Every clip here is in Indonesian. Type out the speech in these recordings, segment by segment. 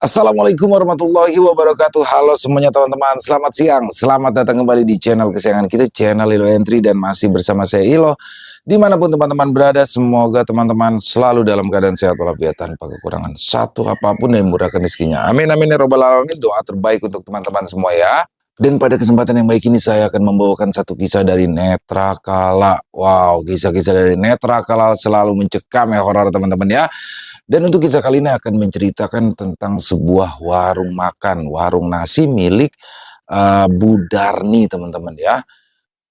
Assalamualaikum warahmatullahi wabarakatuh. Halo semuanya teman-teman, selamat siang. Selamat datang kembali di channel kesayangan kita, channel Ilo Entry, dan masih bersama saya Ilo. Dimanapun teman-teman berada, semoga teman-teman selalu dalam keadaan sehat walafiat tanpa kekurangan satu apapun dan murahkan rezekinya. Amin amin ya robbal alamin. Doa terbaik untuk teman-teman semua ya. Dan pada kesempatan yang baik ini saya akan membawakan satu kisah dari Netra Kala. Wow, kisah-kisah dari Netra Kala selalu mencekam ya horor teman-teman ya. Dan untuk kisah kali ini akan menceritakan tentang sebuah warung makan, warung nasi milik Bu Darni teman-teman ya.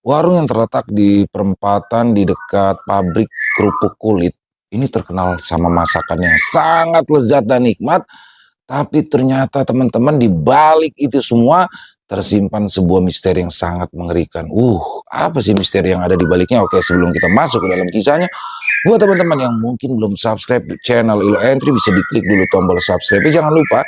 Warung yang terletak di perempatan di dekat pabrik kerupuk kulit. Ini terkenal sama masakan yang sangat lezat dan nikmat. Tapi ternyata teman-teman di balik itu semua tersimpan sebuah misteri yang sangat mengerikan. Apa sih misteri yang ada di baliknya? Oke, sebelum kita masuk ke dalam kisahnya, buat teman-teman yang mungkin belum subscribe channel Ilo Entry, bisa diklik dulu tombol subscribe. Jangan lupa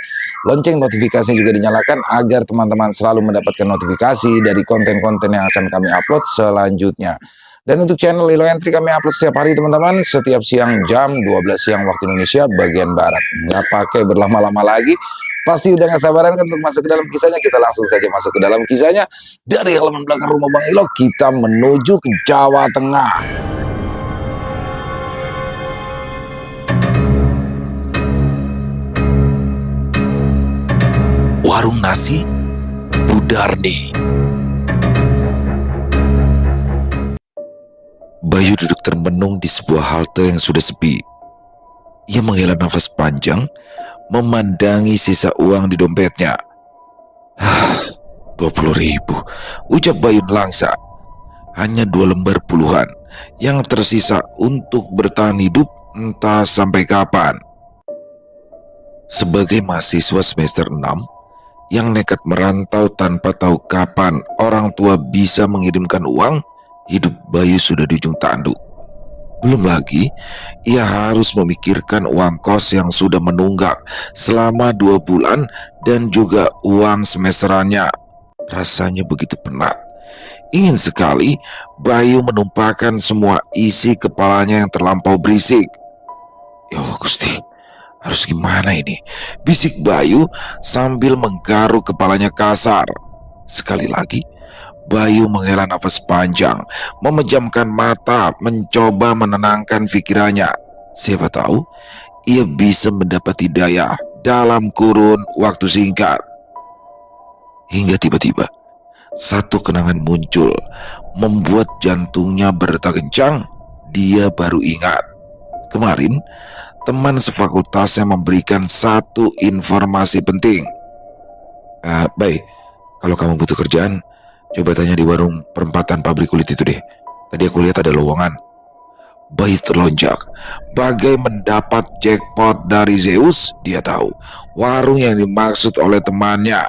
lonceng notifikasi juga dinyalakan agar teman-teman selalu mendapatkan notifikasi dari konten-konten yang akan kami upload selanjutnya. Dan untuk channel Ilo Entry kami upload setiap hari teman-teman, setiap siang jam 12 siang waktu Indonesia bagian Barat. Nggak pakai berlama-lama lagi, pasti udah gak sabaran kan untuk masuk ke dalam kisahnya. Kita langsung saja masuk ke dalam kisahnya. Dari halaman belakang rumah Bang Ilo, kita menuju ke Jawa Tengah. Warung nasi Bu Darni. Bayu duduk termenung di sebuah halte yang sudah sepi. Ia menghela nafas panjang, memandangi sisa uang di dompetnya. 20.000, ucap Bayu langsa. Hanya 2 lembar puluhan yang tersisa untuk bertahan hidup entah sampai kapan. Sebagai mahasiswa semester 6 yang nekat merantau tanpa tahu kapan orang tua bisa mengirimkan uang, hidup Bayu sudah di ujung tanduk. Belum lagi, ia harus memikirkan uang kos yang sudah menunggak selama 2 bulan dan juga uang semesterannya. Rasanya begitu penat. Ingin sekali Bayu menumpahkan semua isi kepalanya yang terlampau berisik. Ya Allah Gusti, harus gimana ini? Bisik Bayu sambil menggaruk kepalanya kasar. Sekali lagi, Bayu menghela nafas panjang, memejamkan mata, mencoba menenangkan pikirannya. Siapa tahu, ia bisa mendapat hidayah dalam kurun waktu singkat. Hingga tiba-tiba, satu kenangan muncul, membuat jantungnya berdetak kencang. Dia baru ingat. Kemarin, teman sefakultasnya memberikan satu informasi penting. Baik, kalau kamu butuh kerjaan, coba tanya di warung perempatan pabrik kulit itu deh. Tadi aku lihat ada lowongan. Bayi terlonjak. Bagai mendapat jackpot dari Zeus, dia tahu warung yang dimaksud oleh temannya.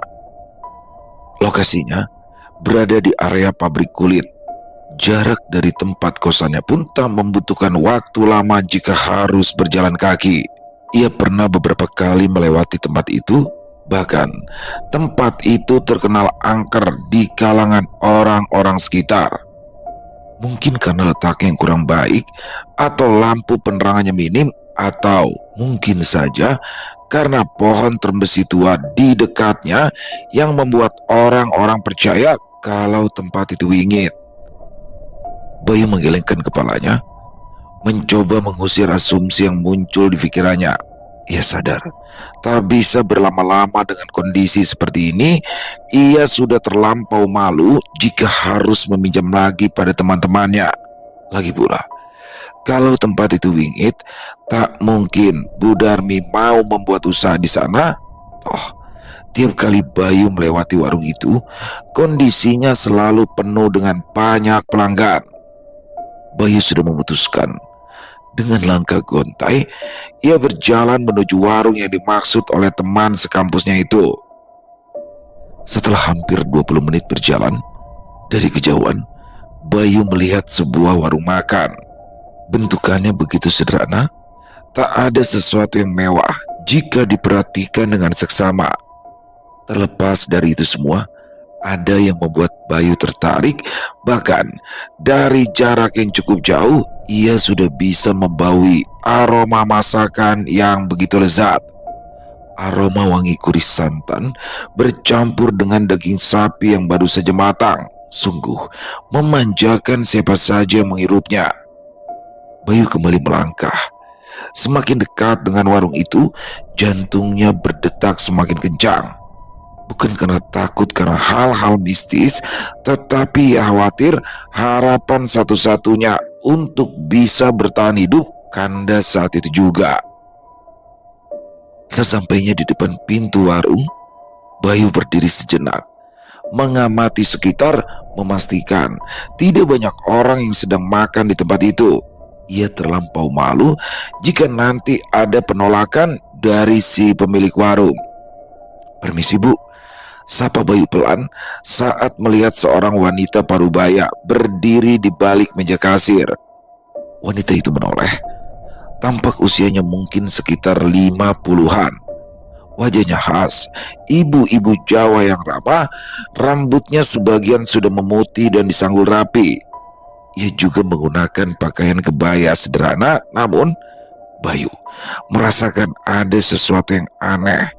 Lokasinya berada di area pabrik kulit. Jarak dari tempat kosannya pun tak membutuhkan waktu lama jika harus berjalan kaki. Ia pernah beberapa kali melewati tempat itu. Bahkan tempat itu terkenal angker di kalangan orang-orang sekitar. Mungkin karena letaknya yang kurang baik, atau lampu penerangannya minim, atau mungkin saja karena pohon terbesi tua di dekatnya yang membuat orang-orang percaya kalau tempat itu wingit. Bayu menggelengkan kepalanya, mencoba mengusir asumsi yang muncul di pikirannya. Ia sadar, tak bisa berlama-lama dengan kondisi seperti ini. Ia sudah terlampau malu jika harus meminjam lagi pada teman-temannya. Lagi pula, kalau tempat itu wingit, tak mungkin Bu Darmi mau membuat usaha di sana. Tiap kali Bayu melewati warung itu, kondisinya selalu penuh dengan banyak pelanggan. Bayu sudah memutuskan. Dengan langkah gontai, ia berjalan menuju warung yang dimaksud oleh teman sekampusnya itu. Setelah hampir 20 menit berjalan, dari kejauhan, Bayu melihat sebuah warung makan. Bentukannya begitu sederhana, tak ada sesuatu yang mewah jika diperhatikan dengan seksama. Terlepas dari itu semua, ada yang membuat Bayu tertarik. Bahkan dari jarak yang cukup jauh, ia sudah bisa membaui aroma masakan yang begitu lezat. Aroma wangi kuris santan bercampur dengan daging sapi yang baru saja matang. Sungguh memanjakan siapa saja yang menghirupnya. Bayu kembali melangkah. Semakin dekat dengan warung itu, jantungnya berdetak semakin kencang. Bukan karena takut karena hal-hal mistis, tetapi ia khawatir harapan satu-satunya untuk bisa bertahan hidup kandas saat itu juga. Sesampainya di depan pintu warung, Bayu berdiri sejenak, mengamati sekitar, memastikan tidak banyak orang yang sedang makan di tempat itu. Ia terlampau malu jika nanti ada penolakan dari si pemilik warung. "Permisi Bu," sapa Bayu pelan saat melihat seorang wanita parubaya berdiri di balik meja kasir. Wanita itu menoleh. Tampak usianya mungkin sekitar 50-an. Wajahnya khas, ibu-ibu Jawa yang ramah, rambutnya sebagian sudah memutih dan disanggul rapi. Ia juga menggunakan pakaian kebaya sederhana, namun Bayu merasakan ada sesuatu yang aneh.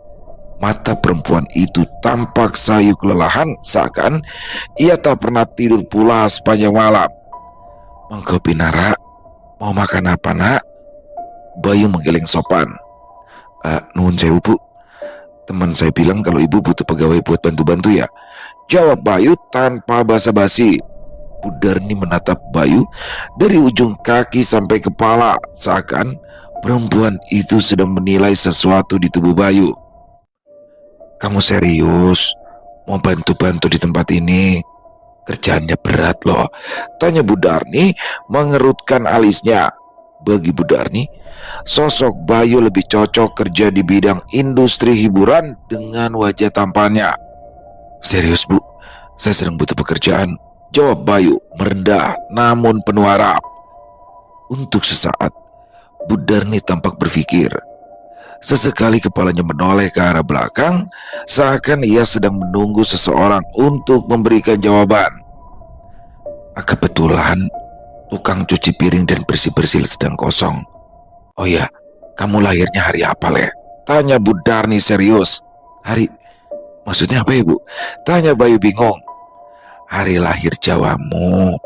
Mata perempuan itu tampak sayu kelelahan, seakan ia tak pernah tidur pula sepanjang malam. "Monggo Pinara, mau makan apa nak?" Bayu menggeleng sopan. Nuhun sewu Bu, teman saya bilang kalau ibu butuh pegawai buat bantu-bantu ya," jawab Bayu tanpa basa-basi. Bu Darni menatap Bayu dari ujung kaki sampai kepala, seakan perempuan itu sedang menilai sesuatu di tubuh Bayu. "Kamu serius mau bantu-bantu di tempat ini? Kerjaannya berat loh," tanya Bu Darni mengerutkan alisnya. Bagi Bu Darni, sosok Bayu lebih cocok kerja di bidang industri hiburan dengan wajah tampannya. "Serius Bu, saya sedang butuh pekerjaan," jawab Bayu merendah namun penuh harap. Untuk sesaat, Bu Darni tampak berpikir. Sesekali kepalanya menoleh ke arah belakang, seakan ia sedang menunggu seseorang untuk memberikan jawaban. "Kebetulan tukang cuci piring dan bersih-bersih sedang kosong." "Oh ya, kamu lahirnya hari apa, Le?" tanya Bu Darni serius. "Hari? Maksudnya apa ya Bu?" tanya Bayu bingung. "Hari lahir Jawamu,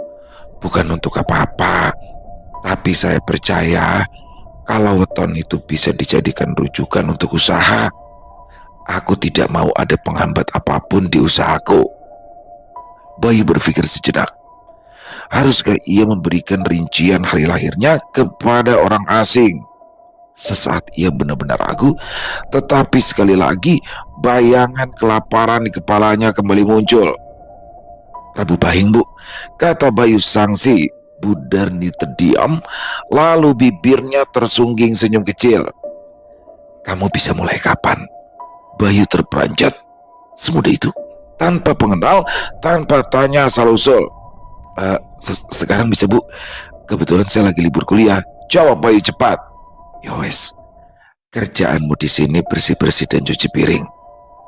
bukan untuk apa-apa. Tapi saya percaya kalau weton itu bisa dijadikan rujukan untuk usaha. Aku tidak mau ada penghambat apapun di usahaku." Bayu berpikir sejenak. Haruskah ia memberikan rincian hari lahirnya kepada orang asing? Sesaat ia benar-benar ragu, tetapi sekali lagi bayangan kelaparan di kepalanya kembali muncul. "Rabu Pahing Bu," kata Bayu sangsi. Bu Darni terdiam, lalu bibirnya tersungging senyum kecil. "Kamu bisa mulai kapan?" Bayu terperanjat. Semudah itu, tanpa pengenal, tanpa tanya asal-usul. Sekarang bisa Bu, kebetulan saya lagi libur kuliah," jawab Bayu cepat. "Yowes, kerjaanmu di sini bersih-bersih dan cuci piring.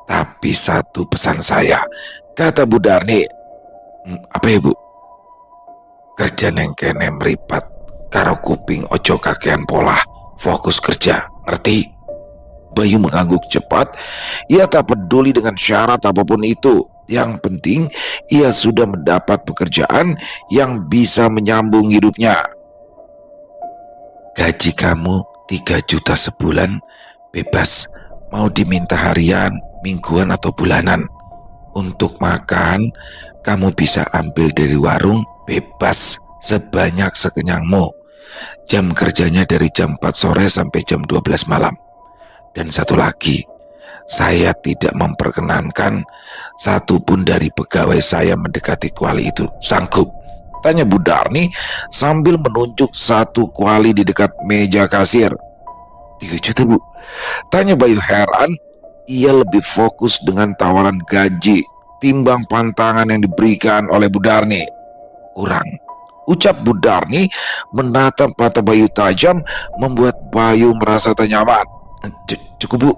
Tapi satu pesan saya," kata Bu Darni. "Apa ya Bu?" "Kerja neng kene meripat karo kuping ojo kakean pola, fokus kerja, ngerti?" Bayu mengangguk cepat. Ia tak peduli dengan syarat apapun itu. Yang penting ia sudah mendapat pekerjaan yang bisa menyambung hidupnya. "Gaji kamu 3 juta sebulan, bebas mau diminta harian, mingguan atau bulanan. Untuk makan, kamu bisa ambil dari warung, bebas sebanyak sekenyangmu. Jam kerjanya dari jam 4 sore sampai jam 12 malam. Dan satu lagi, saya tidak memperkenankan satupun dari pegawai saya mendekati kuali itu. Sanggup?" tanya Bu Darni sambil menunjuk satu kuali di dekat meja kasir. 3 juta Bu, tanya Bayu heran. Ia lebih fokus dengan tawaran gaji timbang pantangan yang diberikan oleh Bu Darni. "Kurang," ucap Bu Darni menatap mata Bayu tajam, membuat Bayu merasa tak nyaman. Cukup Bu,"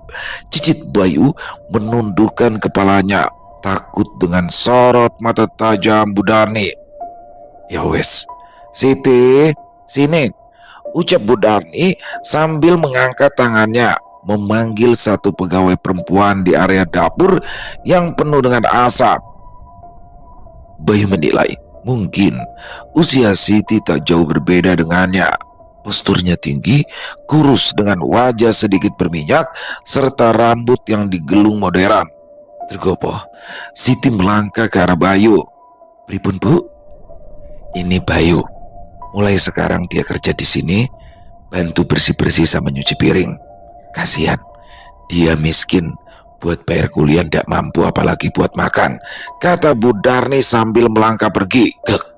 cicit Bayu menundukkan kepalanya, takut dengan sorot mata tajam Bu Darni. "Ya wes, Siti, sini," ucap Bu Darni sambil mengangkat tangannya. memanggil satu pegawai perempuan di area dapur yang penuh dengan asap. Bayu menilai mungkin usia Siti tak jauh berbeda dengannya. Posturnya tinggi, kurus dengan wajah sedikit berminyak, serta rambut yang digelung modern. Tergopoh, Siti melangkah ke arah Bayu. "Pripun, Bu?" "Ini Bayu. Mulai sekarang dia kerja di sini, bantu bersih-bersih sama nyuci piring. Kasihan, dia miskin, buat bayar kuliah ndak mampu apalagi buat makan," kata Bu Darni sambil melangkah pergi. Gek.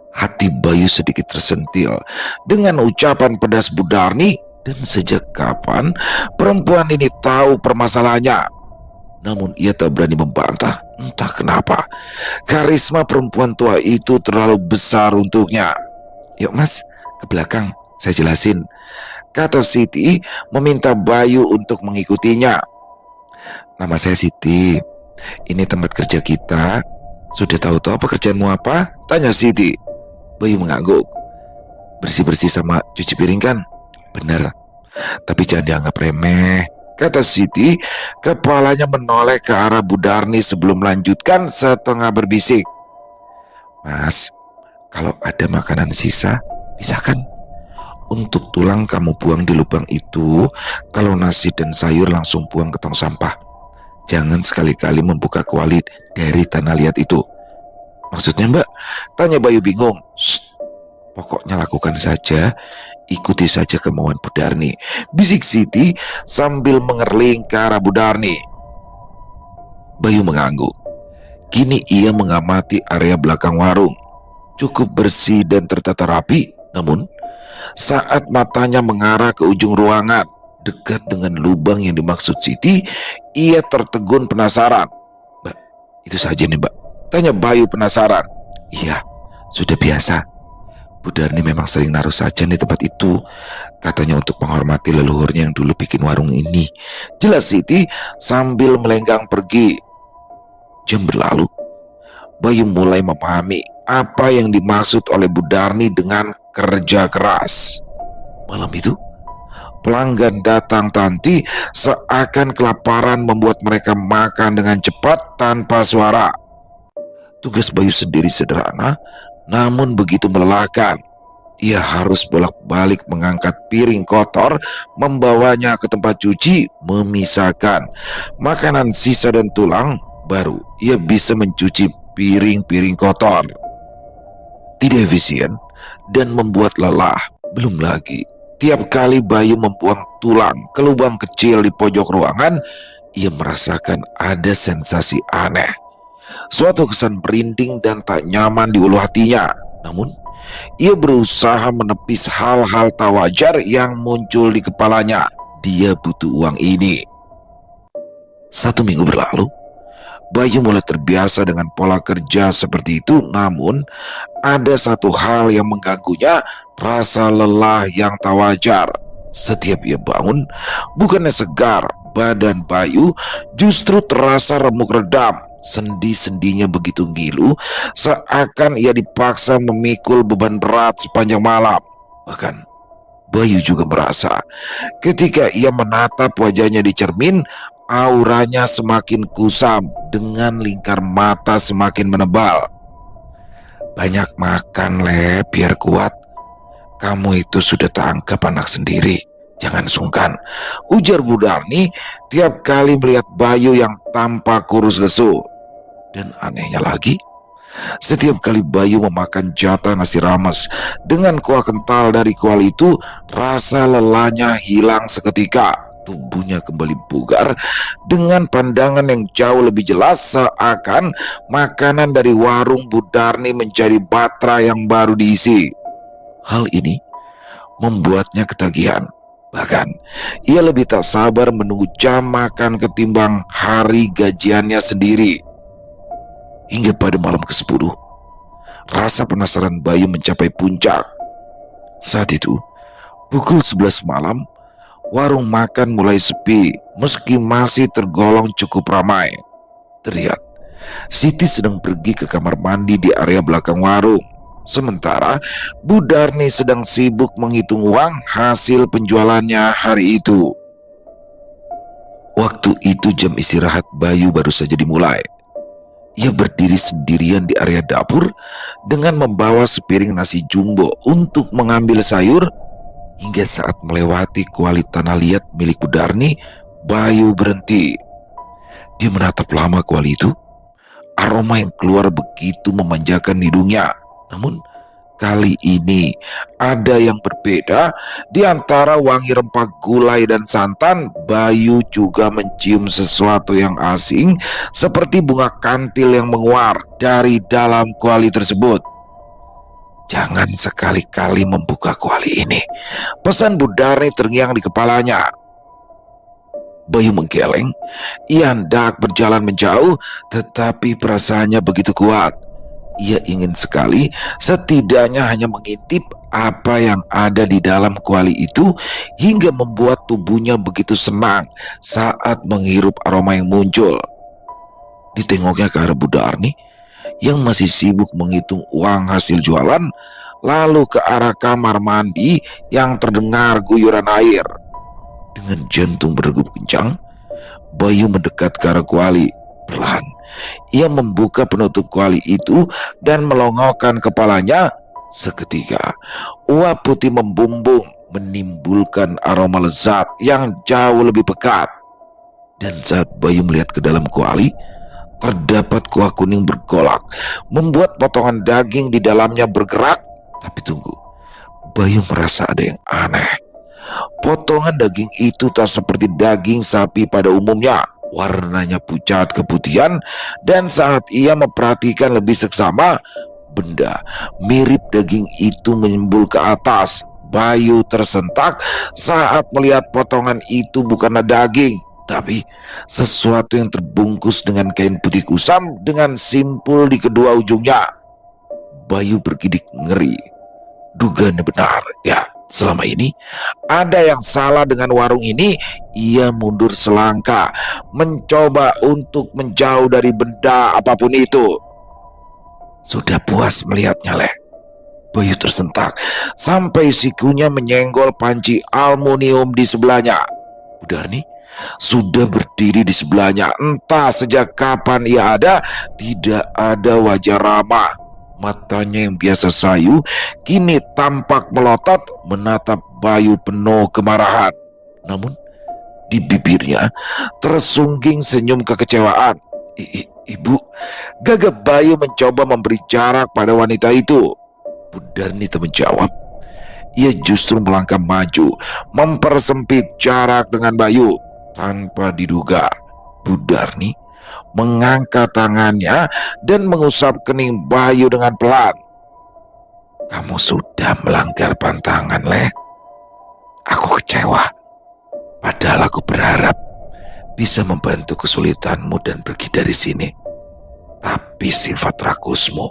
Hati Bayu sedikit tersentil dengan ucapan pedas Bu Darni, dan sejak kapan perempuan ini tahu permasalahannya. Namun ia tak berani membantah, entah kenapa. Karisma perempuan tua itu terlalu besar untuknya. "Yuk Mas, ke belakang, saya jelasin," kata Siti meminta Bayu untuk mengikutinya. "Nama saya Siti, ini tempat kerja kita. Sudah tahu-tahu pekerjaanmu apa?" tanya Siti. Bayu mengangguk. "Bersih-bersih sama cuci piring kan?" "Bener, tapi jangan dianggap remeh," kata Siti. Kepalanya menoleh ke arah Bu Darni sebelum melanjutkan setengah berbisik. "Mas, kalau ada makanan sisa, bisa kan? Untuk tulang kamu buang di lubang itu, kalau nasi dan sayur langsung buang ke tong sampah. Jangan sekali-kali membuka kuali dari tanah liat itu." "Maksudnya Mbak?" tanya Bayu bingung. "Shh, pokoknya lakukan saja, ikuti saja kemauan Bu Darni," bisik Siti sambil mengerling ke arah Bu Darni. Bayu mengangguk. Kini ia mengamati area belakang warung. Cukup bersih dan tertata rapi, namun saat matanya mengarah ke ujung ruangan dekat dengan lubang yang dimaksud Siti, ia tertegun penasaran. "Mbak, itu saja nih Mbak?" tanya Bayu penasaran. "Iya, sudah biasa. Bu Darni memang sering naruh sajian di tempat itu. Katanya untuk menghormati leluhurnya yang dulu bikin warung ini," jelas Siti sambil melenggang pergi. Jam berlalu. Bayu mulai memahami apa yang dimaksud oleh Bu Darni dengan kerja keras. Malam itu, pelanggan datang tanti seakan kelaparan membuat mereka makan dengan cepat tanpa suara. Tugas Bayu sendiri sederhana, namun begitu melelahkan. Ia harus bolak-balik mengangkat piring kotor, membawanya ke tempat cuci, memisahkan makanan sisa dan tulang, baru ia bisa mencuci piring-piring kotor. Tidak efisien dan membuat lelah. Belum lagi, tiap kali Bayu membuang tulang ke lubang kecil di pojok ruangan, ia merasakan ada sensasi aneh. Suatu kesan merinding dan tak nyaman di ulu hatinya. Namun, ia berusaha menepis hal-hal tak wajar yang muncul di kepalanya. Dia butuh uang ini. 1 minggu berlalu. Bayu mulai terbiasa dengan pola kerja seperti itu. Namun, ada satu hal yang mengganggunya, rasa lelah yang tak wajar. Setiap ia bangun, bukannya segar, badan Bayu justru terasa remuk redam. Sendi-sendinya begitu ngilu, seakan ia dipaksa memikul beban berat sepanjang malam. Bahkan Bayu juga merasa ketika ia menatap wajahnya di cermin, auranya semakin kusam dengan lingkar mata semakin menebal. "Banyak makan, Le, biar kuat. Kamu itu sudah tangkap anak sendiri. Jangan sungkan," ujar Bu Darni tiap kali melihat Bayu yang tampak kurus lesu. Dan anehnya lagi, setiap kali Bayu memakan jatah nasi rames dengan kuah kental dari kuali itu, rasa lelahnya hilang seketika. Tubuhnya kembali bugar dengan pandangan yang jauh lebih jelas, seakan makanan dari warung Bu Darni menjadi batra yang baru diisi. Hal ini membuatnya ketagihan. Bahkan ia lebih tak sabar menunggu jam makan ketimbang hari gajiannya sendiri. Hingga pada malam ke-10, rasa penasaran Bayu mencapai puncak. Saat itu, pukul 11 malam, warung makan mulai sepi meski masih tergolong cukup ramai. Terlihat Siti sedang pergi ke kamar mandi di area belakang warung. Sementara Bu Darni sedang sibuk menghitung uang hasil penjualannya hari itu. Waktu itu jam istirahat Bayu baru saja dimulai. Ia berdiri sendirian di area dapur dengan membawa sepiring nasi jumbo untuk mengambil sayur. Hingga saat melewati kuali tanah liat milik Budarni, Bayu berhenti. Dia menatap lama kuali itu. Aroma yang keluar begitu memanjakan hidungnya. Namun kali ini ada yang berbeda. Di antara wangi rempah gulai dan santan, Bayu juga mencium sesuatu yang asing, seperti bunga kantil yang menguar dari dalam kuali tersebut. "Jangan sekali-kali membuka kuali ini," pesan Budarni terngiang di kepalanya. Bayu menggeleng. Ia hendak berjalan menjauh, tetapi perasaannya begitu kuat. Ia ingin sekali setidaknya hanya mengintip apa yang ada di dalam kuali itu, hingga membuat tubuhnya begitu senang saat menghirup aroma yang muncul. Ditengoknya ke arah Budarni yang masih sibuk menghitung uang hasil jualan, lalu ke arah kamar mandi yang terdengar guyuran air. Dengan jantung berdegup kencang, Bayu mendekat ke arah kuali. Perlahan, ia membuka penutup kuali itu dan melongokkan kepalanya. Seketika, uap putih membumbung, menimbulkan aroma lezat yang jauh lebih pekat. Dan saat Bayu melihat ke dalam kuali, terdapat kuah kuning bergolak, membuat potongan daging di dalamnya bergerak. Tapi tunggu, Bayu merasa ada yang aneh. Potongan daging itu tak seperti daging sapi pada umumnya. Warnanya pucat keputihan, dan saat ia memperhatikan lebih seksama, benda mirip daging itu menyembul ke atas. Bayu tersentak saat melihat potongan itu bukanlah daging, tapi sesuatu yang terbungkus dengan kain putih kusam dengan simpul di kedua ujungnya. Bayu bergidik ngeri. Dugaannya benar, ya. Selama ini ada yang salah dengan warung ini. Ia mundur selangkah, mencoba untuk menjauh dari benda apapun itu. "Sudah puas melihatnya, Leh?" Bayu tersentak sampai sikunya menyenggol panci aluminium di sebelahnya. Budarni sudah berdiri di sebelahnya. Entah sejak kapan ia ada, tidak ada wajah ramah. Matanya yang biasa sayu kini tampak melotot menatap Bayu penuh kemarahan. Namun di bibirnya tersungging senyum kekecewaan. Ibu, gagap Bayu mencoba memberi jarak pada wanita itu. Budarni tak menjawab. Ia justru melangkah maju, mempersempit jarak dengan Bayu. Tanpa diduga, Budarni mengangkat tangannya dan mengusap kening Bayu dengan pelan. "Kamu sudah melanggar pantangan, Leh. Aku kecewa. Padahal aku berharap bisa membantu kesulitanmu dan pergi dari sini. Tapi sifat rakusmu."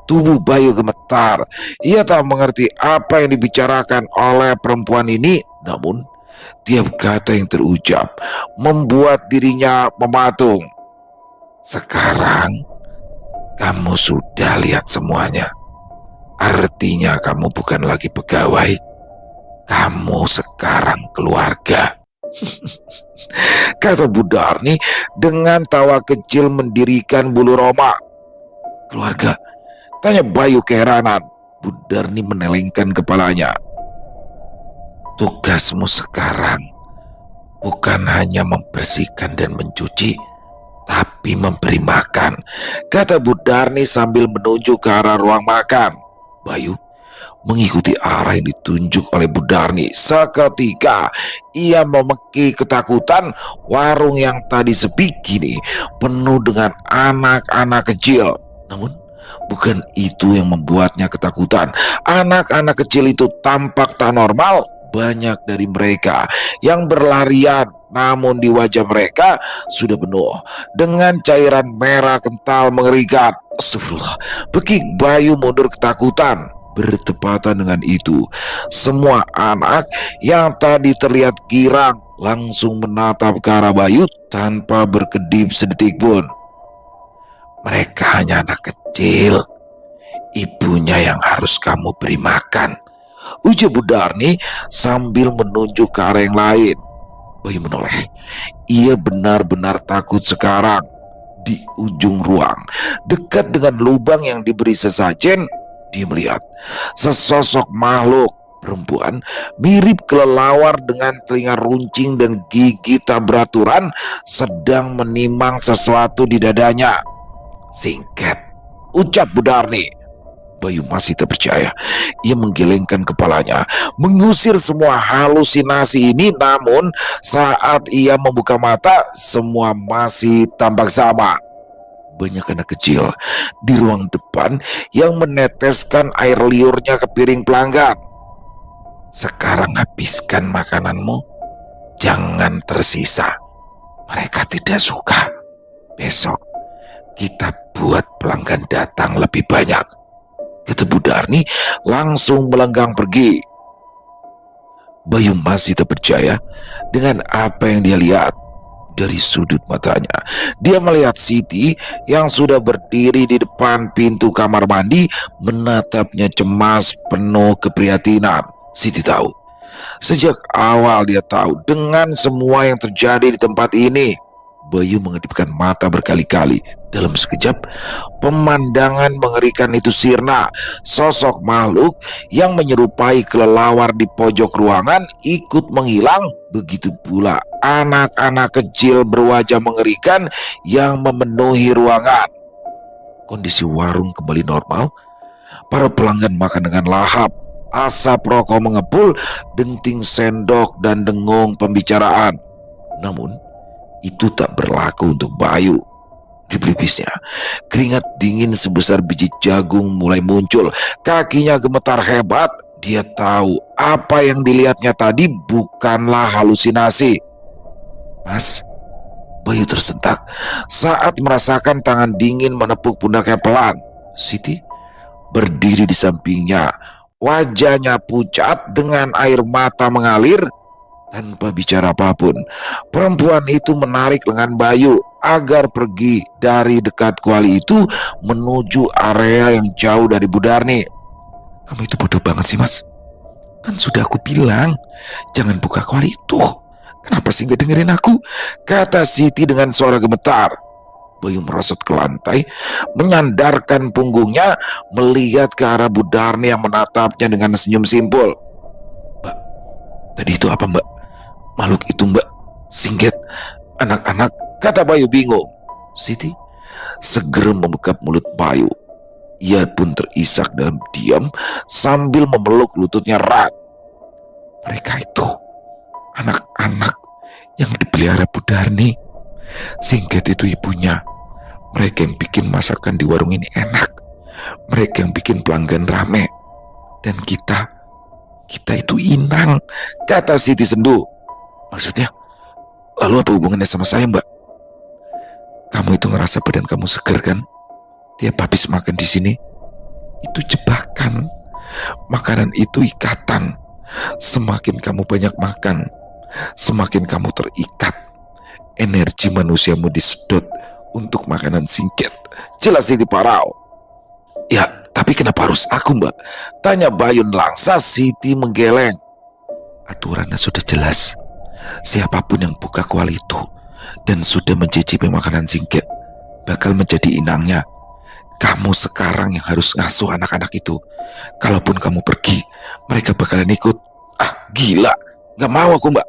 Tubuh Bayu gemetar. Ia tak mengerti apa yang dibicarakan oleh perempuan ini. Namun tiap kata yang terucap membuat dirinya mematung. "Sekarang kamu sudah lihat semuanya. Artinya kamu bukan lagi pegawai. Kamu sekarang keluarga," kata Budarni dengan tawa kecil mendirikan bulu roma. "Keluarga?" tanya Bayu keheranan. Budarni menelengkan kepalanya. "Tugasmu sekarang bukan hanya membersihkan dan mencuci, tapi memberi makan," kata Budarni sambil menunjuk ke arah ruang makan. Bayu mengikuti arah yang ditunjuk oleh Budarni. Seketika ia memeki ketakutan. Warung yang tadi sepi kini penuh dengan anak-anak kecil. Namun bukan itu yang membuatnya ketakutan. Anak-anak kecil itu tampak tak normal. Banyak dari mereka yang berlarian, namun di wajah mereka sudah penuh dengan cairan merah kental mengerikan. Astagfirullah, bekik Bayu mundur ketakutan. Bertepatan dengan itu, semua anak yang tadi terlihat girang langsung menatap ke arah Bayu tanpa berkedip sedetik pun. "Mereka hanya anak kecil. Ibunya yang harus kamu beri makan," ujar Budarni sambil menunjuk ke arah yang lain. Bayu menoleh. Ia benar-benar takut sekarang. Di ujung ruang, dekat dengan lubang yang diberi sesajen, dia melihat sesosok makhluk perempuan mirip kelelawar dengan telinga runcing dan gigi tak beraturan sedang menimang sesuatu di dadanya. "Singket," ucap Budarni. Bayu masih tak percaya. Ia menggelengkan kepalanya, mengusir semua halusinasi ini. Namun saat ia membuka mata, semua masih tampak sama. Banyak anak kecil di ruang depan yang meneteskan air liurnya ke piring pelanggan. "Sekarang habiskan makananmu, jangan tersisa. Mereka tidak suka. Besok kita buat pelanggan datang lebih banyak," kata Budarni langsung melenggang pergi. Bayu masih tak percaya dengan apa yang dia lihat. Dari sudut matanya, dia melihat Siti yang sudah berdiri di depan pintu kamar mandi, menatapnya cemas penuh keprihatinan. Siti tahu, sejak awal dia tahu dengan semua yang terjadi di tempat ini. Bayu mengedipkan mata berkali-kali. Dalam sekejap, pemandangan mengerikan itu sirna. Sosok makhluk yang menyerupai kelelawar di pojok ruangan ikut menghilang. Begitu pula anak-anak kecil berwajah mengerikan yang memenuhi ruangan. Kondisi warung kembali normal. Para pelanggan makan dengan lahap. Asap rokok mengepul, denting sendok dan dengung pembicaraan. Namun itu tak berlaku untuk Bayu. Di pelipisnya, keringat dingin sebesar biji jagung mulai muncul. Kakinya gemetar hebat. Dia tahu apa yang dilihatnya tadi bukanlah halusinasi. "Mas," Bayu tersentak saat merasakan tangan dingin menepuk pundaknya pelan. Siti berdiri di sampingnya. Wajahnya pucat dengan air mata mengalir. Tanpa bicara apapun, perempuan itu menarik lengan Bayu agar pergi dari dekat kuali itu menuju area yang jauh dari Budarni. "Kamu itu bodoh banget sih, Mas. Kan sudah aku bilang jangan buka kuali itu. Kenapa sih gak dengerin aku?" kata Siti dengan suara gemetar. Bayu merosot ke lantai, menyandarkan punggungnya, melihat ke arah Budarni yang menatapnya dengan senyum simpul. "Mbak, tadi itu apa, Mbak?" "Makhluk itu, Mbak. Singket, anak-anak," kata Bayu bingung. Siti segera membekap mulut Bayu. Ia pun terisak dalam diam sambil memeluk lututnya erat. "Mereka itu anak-anak yang dipelihara Budarni. Singket itu ibunya. Mereka yang bikin masakan di warung ini enak. Mereka yang bikin pelanggan rame. Dan kita itu inang," kata Siti sendu. "Maksudnya, lalu apa hubungannya sama saya, Mbak? Kamu itu ngerasa badan kamu segar kan? Tiap habis makan di sini, itu jebakan. Makanan itu ikatan. Semakin kamu banyak makan, semakin kamu terikat. Energi manusiamu disedot untuk makanan singket," jelas ini parau. "Ya, tapi kenapa harus aku, Mbak?" tanya Bayu langsa. Siti menggeleng. "Aturannya sudah jelas. Siapapun yang buka kuali itu dan sudah mencicipi makanan singket bakal menjadi inangnya. Kamu sekarang yang harus ngasuh anak-anak itu. Kalaupun kamu pergi, mereka bakalan ikut." "Ah, gila. Gak mau aku, Mbak.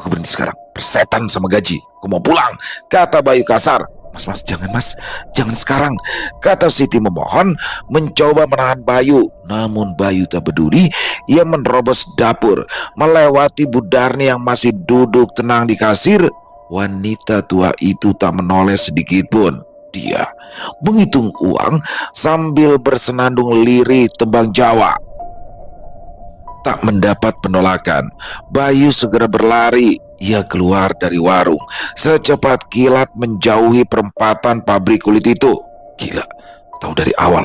Aku berhenti sekarang. Persetan sama gaji. Aku mau pulang," kata Bayu kasar. Mas, jangan, Mas. Jangan sekarang," kata Siti memohon, mencoba menahan Bayu. Namun Bayu tak peduli. Ia menerobos dapur, melewati Budarni yang masih duduk tenang di kasir. Wanita tua itu tak menoleh sedikit pun. Dia menghitung uang sambil bersenandung lirih tembang Jawa. Tak mendapat penolakan, Bayu segera berlari. Ia keluar dari warung secepat kilat menjauhi perempatan pabrik kulit itu. Gila, tahu dari awal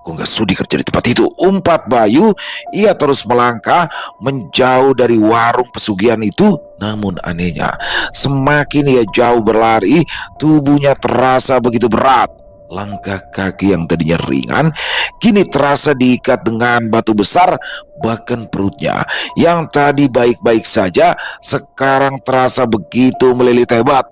gue gak sudi kerja di tempat itu, umpat Bayu. Ia terus melangkah menjauh dari warung pesugihan itu. Namun anehnya, semakin ia jauh berlari, tubuhnya terasa begitu berat. Langkah kaki yang tadinya ringan kini terasa diikat dengan batu besar. Bahkan perutnya yang tadi baik-baik saja sekarang terasa begitu melilit hebat.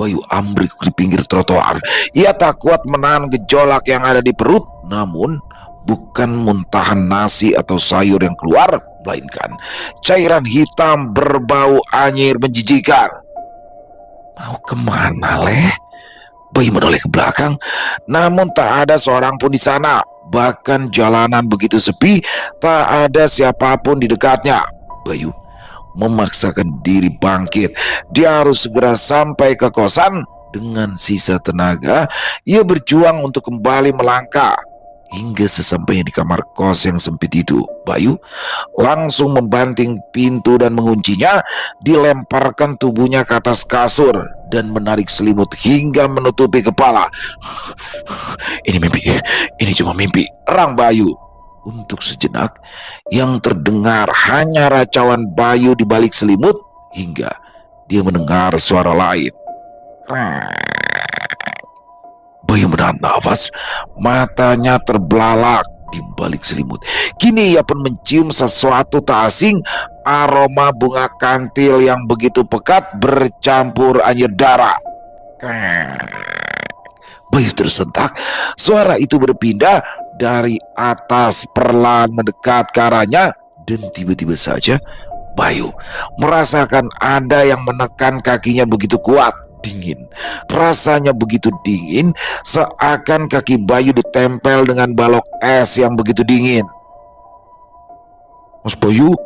Bayu ambruk di pinggir trotoar. Ia tak kuat menahan gejolak yang ada di perut. Namun bukan muntahan nasi atau sayur yang keluar, melainkan cairan hitam berbau anyir menjijikan. Mau kemana, Leh? Bayu menoleh ke belakang, namun tak ada seorang pun di sana. Bahkan jalanan begitu sepi, tak ada siapapun di dekatnya. Bayu memaksakan diri bangkit. Dia harus segera sampai ke kosan. Dengan sisa tenaga, ia berjuang untuk kembali melangkah. Hingga sesampainya di kamar kos yang sempit itu, Bayu langsung membanting pintu dan menguncinya. Dilemparkan tubuhnya ke atas kasur dan menarik selimut hingga menutupi kepala. Ini mimpi, ini cuma mimpi, erang Bayu. Untuk sejenak, yang terdengar hanya racauan Bayu di balik selimut hingga dia mendengar suara lain. Bayu menahan nafas, matanya terbelalak di balik selimut. Kini ia pun mencium sesuatu tak asing, aroma bunga kantil yang begitu pekat bercampur anyir darah. Bayu tersentak. Suara itu berpindah dari atas perlahan mendekat ke arahnya, dan tiba-tiba saja Bayu merasakan ada yang menekan kakinya begitu kuat. Dingin, rasanya begitu dingin, seakan kaki Bayu ditempel dengan balok es yang begitu dingin. Mas Bayu,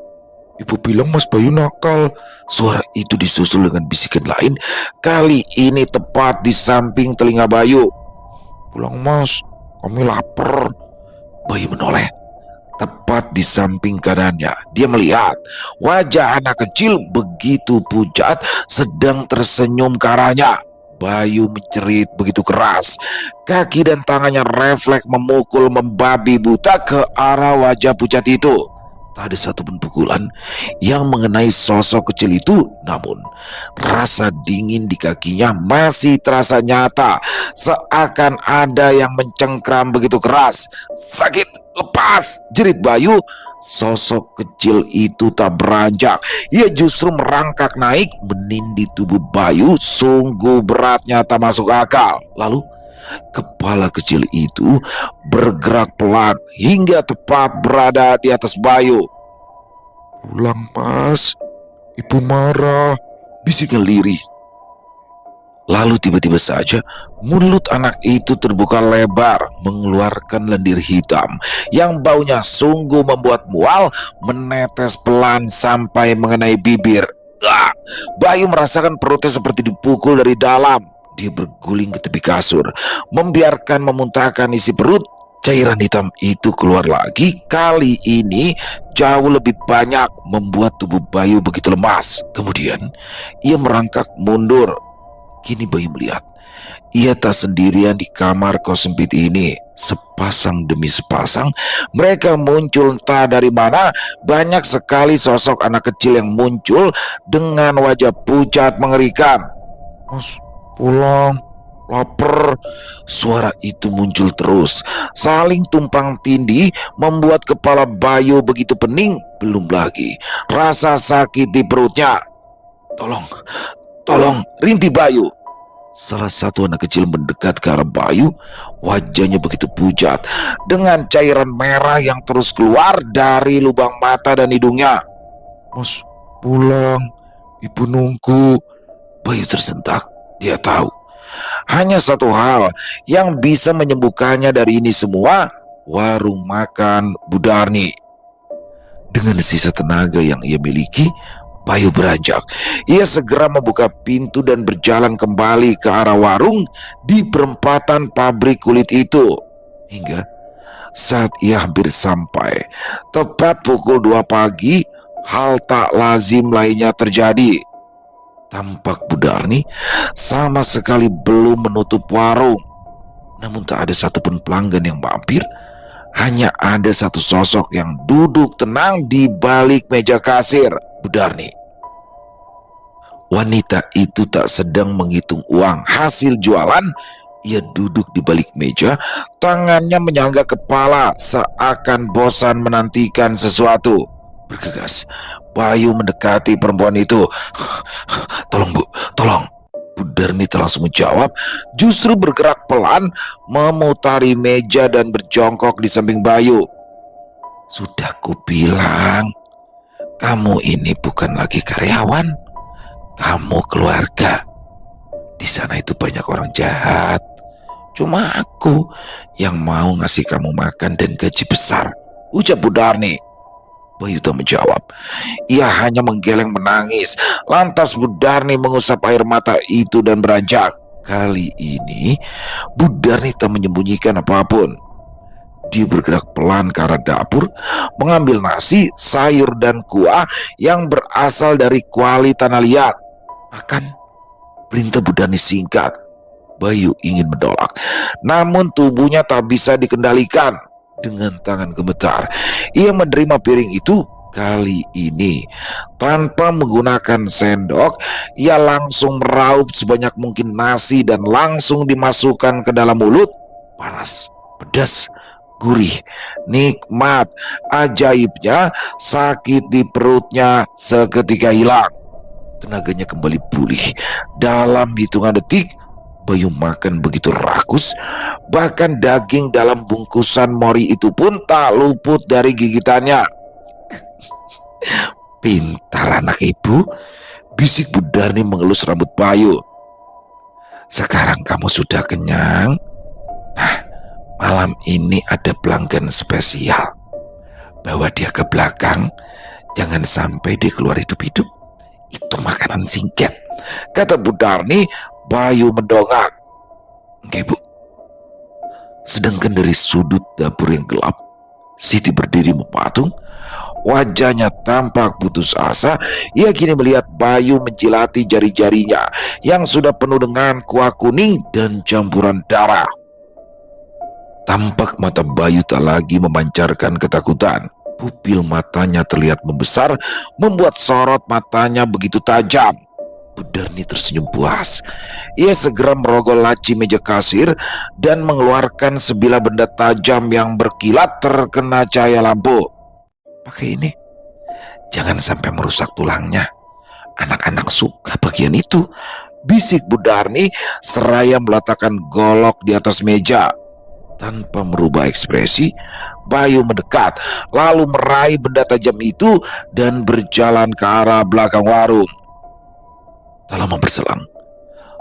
ibu bilang Mas Bayu nakal. Suara itu disusul dengan bisikan lain, kali ini tepat di samping telinga Bayu. Pulang Mas, kami lapar. Bayu menoleh. Tepat di samping kanannya, dia melihat wajah anak kecil begitu pucat sedang tersenyum ke arahnya. Bayu menjerit begitu keras. Kaki dan tangannya refleks memukul membabi buta ke arah wajah pucat itu. Tak ada satupun pukulan yang mengenai sosok kecil itu, namun rasa dingin di kakinya masih terasa nyata, seakan ada yang mencengkram begitu keras. Sakit, lepas, jerit Bayu. Sosok kecil itu tak beranjak, ia justru merangkak naik menindih tubuh Bayu. Sungguh beratnya tak masuk akal. Lalu kepala kecil itu bergerak pelan hingga tepat berada di atas Bayu. Pulang Mas, Ibu marah, bisikan lirih. Lalu tiba-tiba saja mulut anak itu terbuka lebar, mengeluarkan lendir hitam yang baunya sungguh membuat mual, menetes pelan sampai mengenai bibir. Bayu merasakan perutnya seperti dipukul dari dalam. Dia berguling ke tepi kasur, membiarkan memuntahkan isi perut. Cairan hitam itu keluar lagi, kali ini jauh lebih banyak, membuat tubuh Bayu begitu lemas. Kemudian ia merangkak mundur. Kini Bayu melihat ia tak sendirian di kamar kos sempit ini. Sepasang demi sepasang mereka muncul entah dari mana. Banyak sekali sosok anak kecil yang muncul dengan wajah pucat mengerikan. Mas, pulang, lapar. Suara itu muncul terus, saling tumpang tindih, membuat kepala Bayu begitu pening. Belum lagi rasa sakit di perutnya. Tolong, rintih Bayu. Salah satu anak kecil mendekat ke arah Bayu. Wajahnya begitu pucat, dengan cairan merah yang terus keluar dari lubang mata dan hidungnya. Mas, pulang, Ibu nunggu. Bayu tersentak. Dia tahu hanya satu hal yang bisa menyembuhkannya dari ini semua: warung makan Bu Darni. Dengan sisa tenaga yang ia miliki, Bayu beranjak. Ia segera membuka pintu dan berjalan kembali ke arah warung di perempatan pabrik kulit itu. Hingga saat ia hampir sampai, tepat pukul 2 pagi, hal tak lazim lainnya terjadi. Tampak Bu Darni sama sekali belum menutup warung. Namun tak ada satupun pelanggan yang mampir. Hanya ada satu sosok yang duduk tenang di balik meja kasir, Bu Darni. Wanita itu tak sedang menghitung uang hasil jualan. Ia duduk di balik meja, tangannya menyangga kepala seakan bosan menantikan sesuatu. Bergegas, Bayu mendekati perempuan itu. "Tolong Bu, tolong." Bu Darnita langsung menjawab, justru bergerak pelan, memutari meja dan berjongkok di samping Bayu. "Sudah kubilang, kamu ini bukan lagi karyawan, kamu keluarga. Di sana itu banyak orang jahat. Cuma aku yang mau ngasih kamu makan dan gaji besar," ucap Bu Darni. Bayu tak menjawab. Ia hanya menggeleng menangis. Lantas Bu Darni mengusap air mata itu dan beranjak. Kali ini Bu Darni tak menyembunyikan apapun. Dia bergerak pelan ke arah dapur, mengambil nasi, sayur, dan kuah yang berasal dari kuali tanah liat. "Makan," perintah Bu Darni singkat. Bayu ingin menolak, namun tubuhnya tak bisa dikendalikan. Dengan tangan gemetar, ia menerima piring itu. Kali ini, tanpa menggunakan sendok, ia langsung meraup sebanyak mungkin nasi dan langsung dimasukkan ke dalam mulut. Panas, pedas, gurih, nikmat. Ajaibnya, sakit di perutnya seketika hilang. Tenaganya kembali pulih. Dalam hitungan detik, Bayu makan begitu rakus, bahkan daging dalam bungkusan mori itu pun tak luput dari gigitannya. "Pintar anak ibu," bisik Bu Darni mengelus rambut Bayu. "Sekarang kamu sudah kenyang. Nah, malam ini ada pelanggan spesial. Bawa dia ke belakang, jangan sampai dia keluar hidup-hidup. Itu makanan singkat," kata Bu Darni. Bayu mendongak. "Oke Bu." Sedangkan dari sudut dapur yang gelap, Siti berdiri mematung. Wajahnya tampak putus asa. Ia kini melihat Bayu menjilati jari-jarinya yang sudah penuh dengan kuah kuning dan campuran darah. Tampak mata Bayu tak lagi memancarkan ketakutan. Pupil matanya terlihat membesar, membuat sorot matanya begitu tajam. Bu Darni tersenyum puas. Ia segera merogoh laci meja kasir dan mengeluarkan sebilah benda tajam yang berkilat terkena cahaya lampu. "Pakai ini, jangan sampai merusak tulangnya. Anak-anak suka bagian itu," bisik Bu Darni seraya meletakkan golok di atas meja. Tanpa merubah ekspresi, Bayu mendekat, lalu meraih benda tajam itu dan berjalan ke arah belakang warung. Tak lama berselang,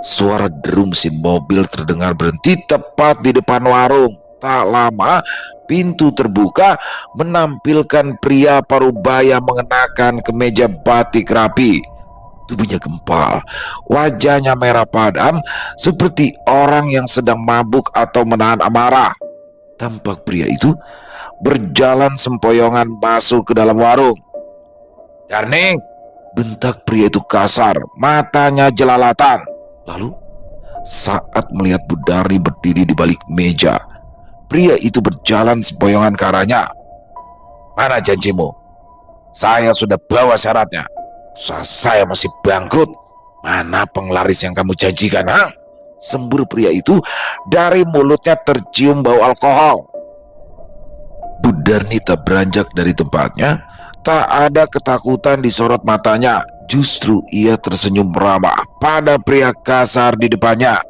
suara deru mesin mobil terdengar berhenti tepat di depan warung. Tak lama, pintu terbuka menampilkan pria parubaya mengenakan kemeja batik rapi. Tubuhnya gempal, wajahnya merah padam seperti orang yang sedang mabuk atau menahan amarah. Tampak pria itu berjalan sempoyongan masuk ke dalam warung. "Darning!" bentak pria itu kasar, matanya jelalatan. Lalu, saat melihat Bu Darni berdiri di balik meja, pria itu berjalan sempoyongan ke arahnya. "Mana janjimu? Saya sudah bawa syaratnya. Usaha saya masih bangkrut. Mana penglaris yang kamu janjikan, ha?" sembur pria itu. Dari mulutnya tercium bau alkohol. Bu Darni tak beranjak dari tempatnya. Tak ada ketakutan di sorot matanya. Justru ia tersenyum ramah pada pria kasar di depannya.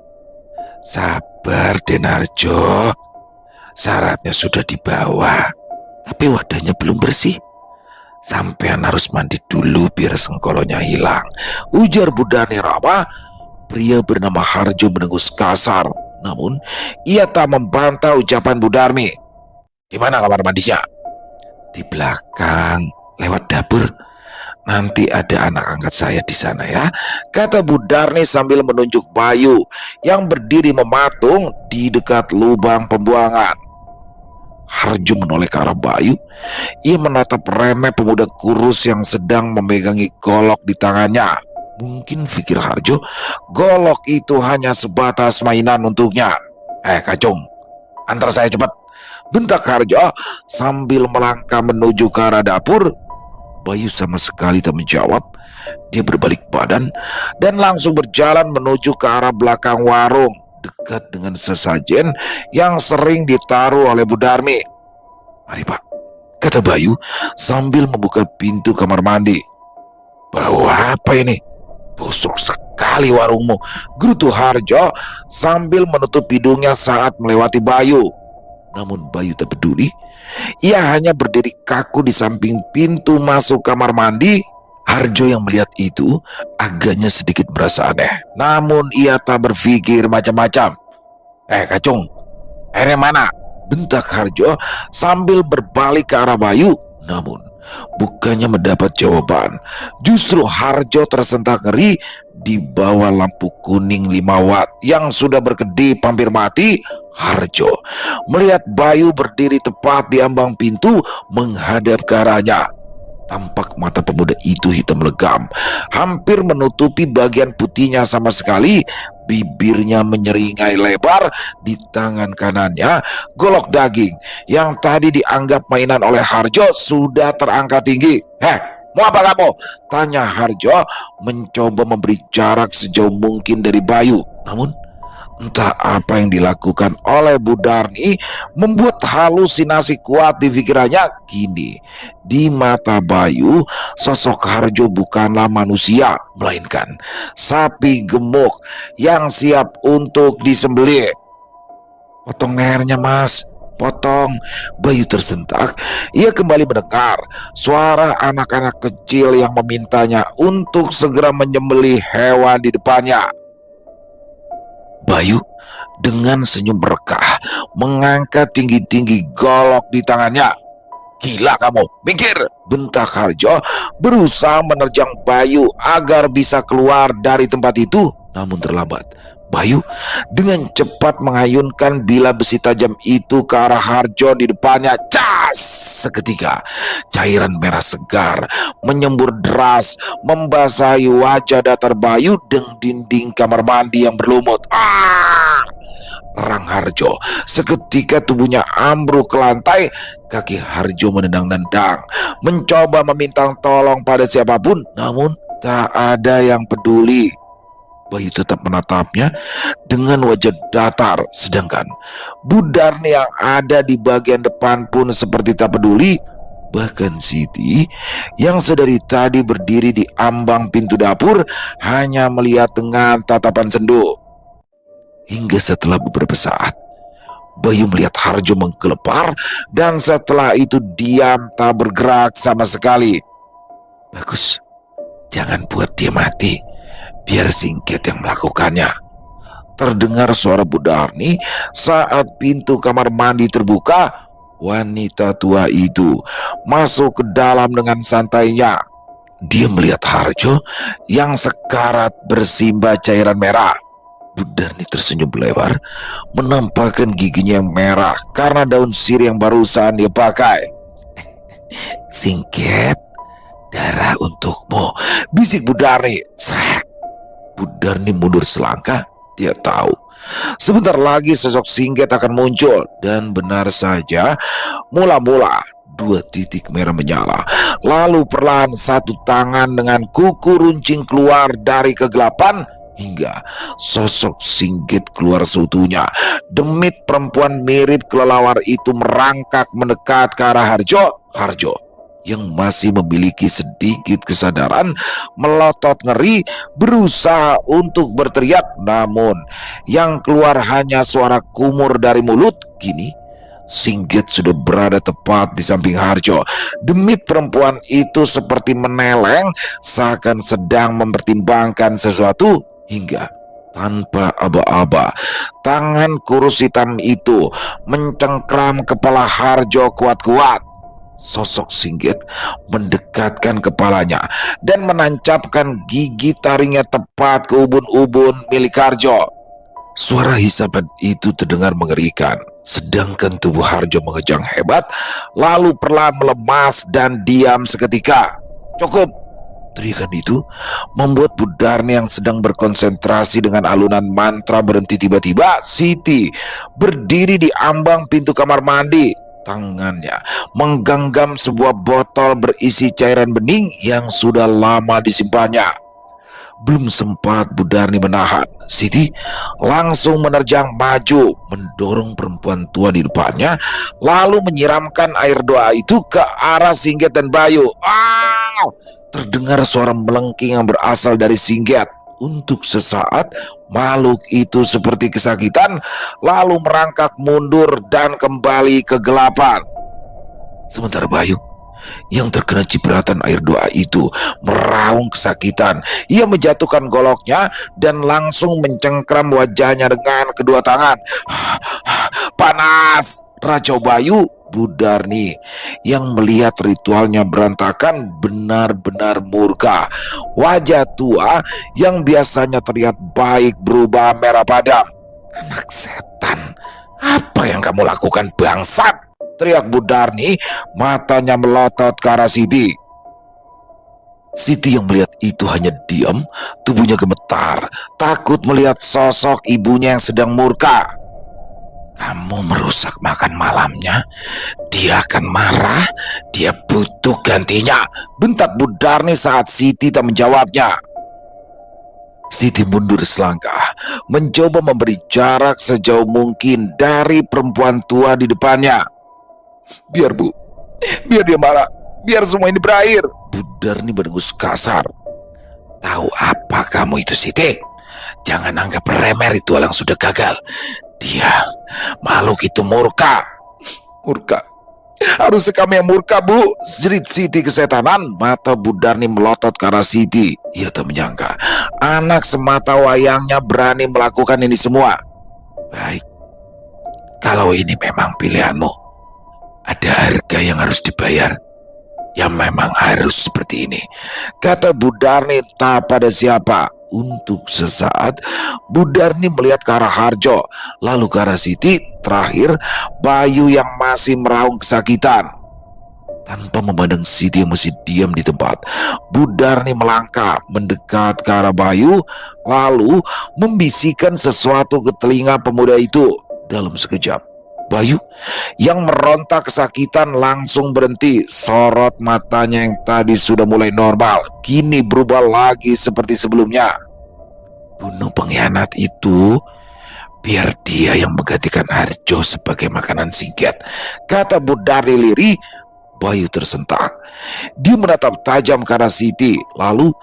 "Sabar, Denarjo. Syaratnya sudah dibawa, tapi wadahnya belum bersih. Sampean harus mandi dulu biar sengkolonya hilang," ujar Bu Darni ramah. Pria bernama Harjo mendengus kasar, namun ia tak membantah ucapan Bu Darmi. "Di mana kamar mandinya?" "Di belakang, lewat dapur. Nanti ada anak angkat saya di sana ya," kata Bu Darni sambil menunjuk Bayu yang berdiri mematung di dekat lubang pembuangan. Harjo menoleh ke arah Bayu. Ia menatap remeh pemuda kurus yang sedang memegangi golok di tangannya. Mungkin pikir Harjo, golok itu hanya sebatas mainan untuknya. Kacung, antar saya cepat," bentak Harjo sambil melangkah menuju ke arah dapur. Bayu sama sekali tak menjawab. Dia berbalik badan dan langsung berjalan menuju ke arah belakang warung. dekat dengan sesajen yang sering ditaruh oleh Bu Darmi. "Mari Pak," kata Bayu sambil membuka pintu kamar mandi. "Bau apa ini? Busuk sekali warungmu," gerutu Harjo sambil menutup hidungnya saat melewati Bayu. Namun Bayu tak peduli. Ia hanya berdiri kaku di samping pintu masuk kamar mandi. Harjo yang melihat itu agaknya sedikit merasa aneh. Namun ia tak berpikir macam-macam. Kacung, airnya mana?" bentak Harjo sambil berbalik ke arah Bayu. Namun bukannya mendapat jawaban, justru Harjo tersentak ngeri. Di bawah lampu kuning 5 watt yang sudah berkedip hampir mati, Harjo melihat Bayu berdiri tepat di ambang pintu menghadap ke arahnya. Tampak mata pemuda itu hitam legam, hampir menutupi bagian putihnya sama sekali. Bibirnya menyeringai lebar. Di tangan kanannya, golok daging yang tadi dianggap mainan oleh Harjo sudah terangkat tinggi. Mau apa kamu?" tanya Harjo, mencoba memberi jarak sejauh mungkin dari Bayu. Namun entah apa yang dilakukan oleh Bu Darni membuat halusinasi kuat di pikirannya. Kini di mata Bayu, sosok Harjo bukanlah manusia, melainkan sapi gemuk yang siap untuk disembelih. "Potong lehernya Mas, potong," Bayu tersentak. Ia kembali mendengar suara anak-anak kecil yang memintanya untuk segera menyembelih hewan di depannya. Bayu dengan senyum berkah mengangkat tinggi-tinggi golok di tangannya. "Gila kamu, minggir!" bentak Harjo berusaha menerjang Bayu agar bisa keluar dari tempat itu. Namun terlambat. Bayu dengan cepat mengayunkan bilah besi tajam itu ke arah Harjo di depannya. Cas! Seketika cairan merah segar menyembur deras membasahi wajah datar Bayu dan dinding kamar mandi yang berlumut. Rang Harjo. Seketika tubuhnya ambruk ke lantai. Kaki Harjo menendang-nendang, mencoba meminta tolong pada siapapun, namun tak ada yang peduli. Bayu tetap menatapnya dengan wajah datar, sedangkan Bu Darni yang ada di bagian depan pun seperti tak peduli. Bahkan Siti yang sedari tadi berdiri di ambang pintu dapur hanya melihat dengan tatapan sendu. Hingga setelah beberapa saat, Bayu melihat Harjo menggelepar dan setelah itu diam tak bergerak sama sekali. "Bagus, jangan buat dia mati, biar Singket yang melakukannya," terdengar suara Bu Darni saat pintu kamar mandi terbuka. Wanita tua itu masuk ke dalam dengan santainya. Dia melihat Harjo yang sekarat bersimbah cairan merah. Bu Darni tersenyum lebar, menampakkan giginya yang merah karena daun sirih yang barusan dia pakai. "Singket, darah untukmu," bisik Bu Darni. Srek. Bu Darni mundur selangkah. Dia tahu sebentar lagi sosok Singket akan muncul. Dan benar saja, mula-mula 2 titik merah menyala. Lalu perlahan satu tangan dengan kuku runcing keluar dari kegelapan, hingga sosok Singket keluar seutuhnya. Demit perempuan mirip kelelawar itu merangkak mendekat ke arah Harjo. Harjo yang masih memiliki sedikit kesadaran melotot ngeri, berusaha untuk berteriak, namun yang keluar hanya suara kumur dari mulut. Kini Singket sudah berada tepat di samping Harjo. Demit perempuan itu seperti meneleng, seakan sedang mempertimbangkan sesuatu. Hingga tanpa aba-aba, tangan kurus hitam itu mencengkram kepala Harjo kuat-kuat. Sosok Singket mendekatkan kepalanya dan menancapkan gigi taringnya tepat ke ubun-ubun milik Harjo. Suara hisapan itu terdengar mengerikan, sedangkan tubuh Harjo mengejang hebat, lalu perlahan melemas dan diam seketika. "Cukup!" teriakan itu membuat Bu Darni yang sedang berkonsentrasi dengan alunan mantra berhenti. Tiba-tiba Siti berdiri di ambang pintu kamar mandi. Tangannya menggenggam sebuah botol berisi cairan bening yang sudah lama disimpannya. Belum sempat Bu Darni menahan, Siti langsung menerjang maju, mendorong perempuan tua di depannya, lalu menyiramkan air doa itu ke arah Singget dan Bayu. Ah! Terdengar suara melengking yang berasal dari Singget. Untuk sesaat, makhluk itu seperti kesakitan, lalu merangkak mundur dan kembali ke kegelapan. Sementara Bayu yang terkena cipratan air doa itu meraung kesakitan. Ia menjatuhkan goloknya dan langsung mencengkram wajahnya dengan kedua tangan. Panas! Racau Bayu, Bu Darni, yang melihat ritualnya berantakan benar-benar murka. Wajah tua yang biasanya terlihat baik berubah merah padam. Anak setan, apa yang kamu lakukan, bangsat? Teriak Bu Darni, matanya melotot ke arah Siti. Siti yang melihat itu hanya diam, tubuhnya gemetar, takut melihat sosok ibunya yang sedang murka. Kamu merusak makan malamnya, dia akan marah, dia butuh gantinya, bentak Bu Darni saat Siti tak menjawabnya. Siti mundur selangkah, mencoba memberi jarak sejauh mungkin dari perempuan tua di depannya. Biar Bu, biar dia marah, biar semua ini berakhir. Bu Darni mendengus kasar. Tahu apa kamu itu, Siti? Jangan anggap remeh ritual yang sudah gagal. Dia, makhluk itu murka. Murka? Harusnya kami yang murka, Bu. Jerit Siti kesetanan. Mata Bu Darni melotot ke arah Siti. Ia tak menyangka anak semata wayangnya berani melakukan ini semua. Baik, kalau ini memang pilihanmu, ada harga yang harus dibayar. Ya memang harus seperti ini, kata Bu Darni tak pada siapa. Untuk sesaat Bu Darni melihat ke arah Harjo, lalu ke arah Siti, terakhir Bayu yang masih meraung kesakitan. Tanpa memandang Siti yang masih diam di tempat, Bu Darni melangkah mendekat ke arah Bayu, lalu membisikkan sesuatu ke telinga pemuda itu. Dalam sekejap, Bayu yang meronta kesakitan langsung berhenti. Sorot matanya yang tadi sudah mulai normal kini berubah lagi seperti sebelumnya. Bunuh pengkhianat itu, biar dia yang menggantikan Harjo sebagai makanan Singget, kata Bu Darni lirih. Bayu tersentak. Dia menatap tajam ke arah Siti, lalu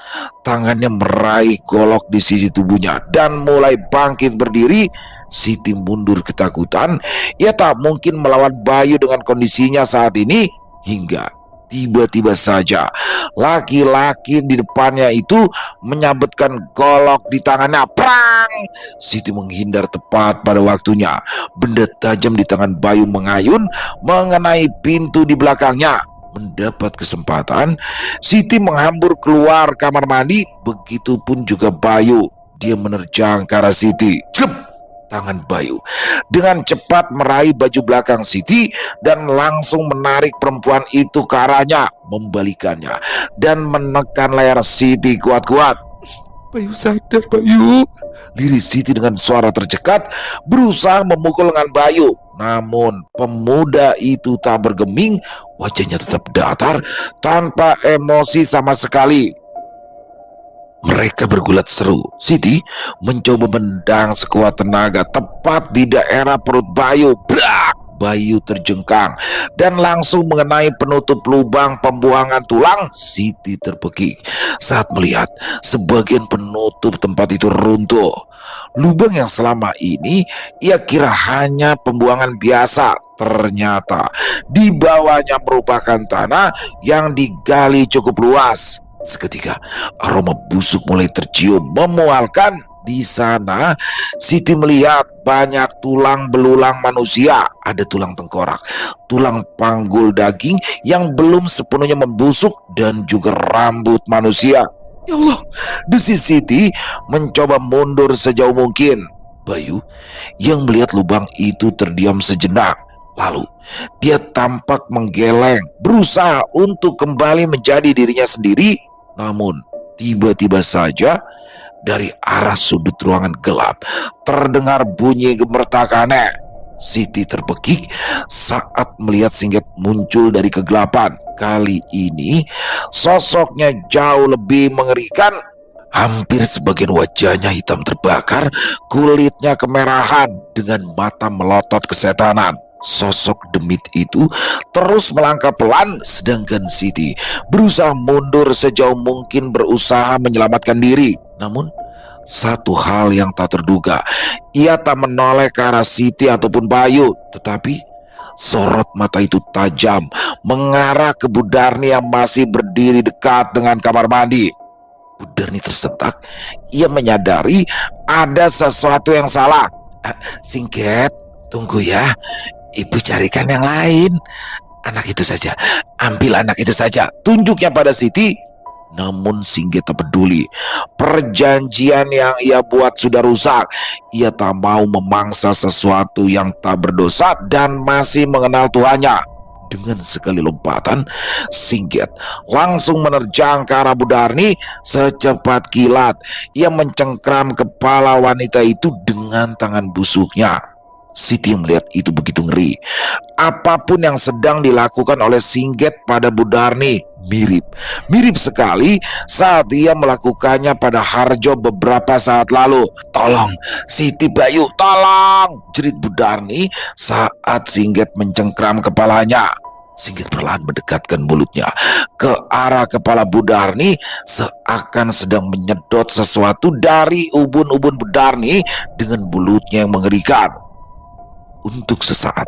tangannya meraih golok di sisi tubuhnya dan mulai bangkit berdiri. Siti mundur ketakutan. Ia tak mungkin melawan Bayu dengan kondisinya saat ini. Hingga tiba-tiba saja laki-laki di depannya itu menyabetkan golok di tangannya. Prang! Siti menghindar tepat pada waktunya. Benda tajam di tangan Bayu mengayun mengenai pintu di belakangnya. Mendapat kesempatan, Siti menghambur keluar kamar mandi. Begitupun juga Bayu. Dia menerjang ke arah Siti. Clep! Tangan Bayu dengan cepat meraih baju belakang Siti dan langsung menarik perempuan itu ke arahnya, membalikannya dan menekan leher Siti kuat-kuat. Bayu sadar, Bayu, lirik Siti dengan suara tercekat, berusaha memukul lengan Bayu. Namun pemuda itu tak bergeming, wajahnya tetap datar tanpa emosi sama sekali. Mereka bergulat seru. Siti mencoba mendang sekuat tenaga tepat di daerah perut Bayu. Brak! Bayu terjengkang dan langsung mengenai penutup lubang pembuangan tulang. Siti terpekik saat melihat sebagian penutup tempat itu runtuh. Lubang yang selama ini ia kira hanya pembuangan biasa, ternyata di bawahnya merupakan tanah yang digali cukup luas. Seketika aroma busuk mulai tercium memualkan. Di sana Siti melihat banyak tulang belulang manusia. Ada tulang tengkorak, tulang panggul daging yang belum sepenuhnya membusuk, dan juga rambut manusia. Ya Allah, desis Siti mencoba mundur sejauh mungkin. Bayu yang melihat lubang itu terdiam sejenak. Lalu dia tampak menggeleng, berusaha untuk kembali menjadi dirinya sendiri. Namun tiba-tiba saja dari arah sudut ruangan gelap terdengar bunyi gemertak aneh. Siti terpekik saat melihat Singget muncul dari kegelapan. Kali ini sosoknya jauh lebih mengerikan. Hampir sebagian wajahnya hitam terbakar, kulitnya kemerahan dengan mata melotot kesetanan. Sosok demit itu terus melangkah pelan, sedangkan Siti berusaha mundur sejauh mungkin, berusaha menyelamatkan diri. Namun satu hal yang tak terduga, ia tak menoleh ke arah Siti ataupun Bayu, tetapi sorot mata itu tajam mengarah ke Budarni yang masih berdiri dekat dengan kamar mandi. Budarni tersentak. Ia menyadari ada sesuatu yang salah. Singket, tunggu ya. Ibu carikan yang lain. Anak itu saja. Ambil anak itu saja. Tunjuknya pada Siti. Namun Singket tak peduli. Perjanjian yang ia buat sudah rusak. Ia tak mau memangsa sesuatu yang tak berdosa dan masih mengenal Tuhannya. Dengan sekali lompatan, Singket langsung menerjang ke arah Budarni secepat kilat. Ia mencengkram kepala wanita itu dengan tangan busuknya. Siti melihat itu begitu ngeri. Apapun yang sedang dilakukan oleh Singket pada Budarni mirip sekali saat ia melakukannya pada Harjo beberapa saat lalu. Tolong, Siti Bayu, tolong, jerit Budarni saat Singket mencengkram kepalanya. Singket perlahan mendekatkan mulutnya ke arah kepala Budarni seakan sedang menyedot sesuatu dari ubun-ubun Budarni dengan mulutnya yang mengerikan. Untuk sesaat,